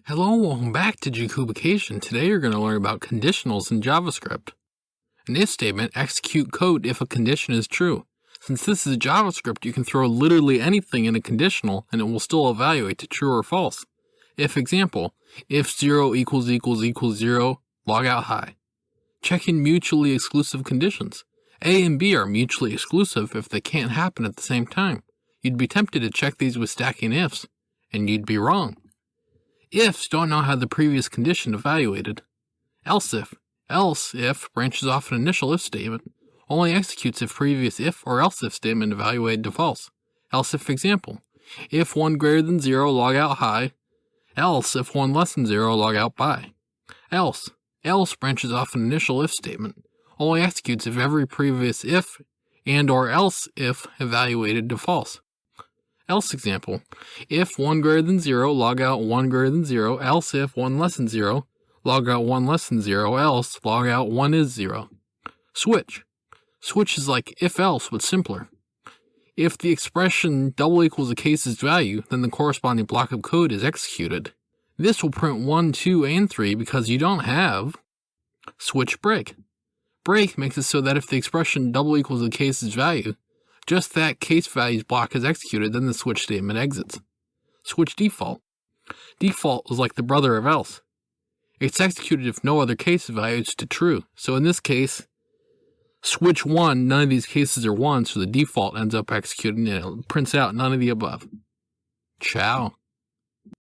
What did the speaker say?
Hello and welcome back to Jakubication. Today you're going to learn about conditionals in JavaScript. An if statement execute code if a condition is true. Since this is JavaScript, you can throw literally anything in a conditional and it will still evaluate to true or false. If example, if 0 equals 0, log out high. Checking mutually exclusive conditions. A and B are mutually exclusive if they can't happen at the same time. You'd be tempted to check these with stacking ifs, and you'd be wrong. Ifs don't know how the previous condition evaluated. Else if branches off an initial if statement, only executes if previous if or else if statement evaluated to false. Else if example, if 1 greater than 0, log out high. Else if 1 less than 0, log out by. Else branches off an initial if statement, only executes if every previous if and or else if evaluated to false. Else example, if 1 greater than 0, log out 1 greater than 0, else if 1 less than 0, log out 1 less than 0, else log out 1 is 0. Switch is like if else but simpler. If the expression double equals a case's value, then the corresponding block of code is executed. This will print 1, 2, and 3 because you don't have switch break. Break makes it so that if the expression double equals a case's value, just that case values block is executed, then the switch statement exits. Switch default. Default is like the brother of else. It's executed if no other case values to true. So in this case, switch 1, none of these cases are 1, so the default ends up executing and it prints out none of the above. Ciao.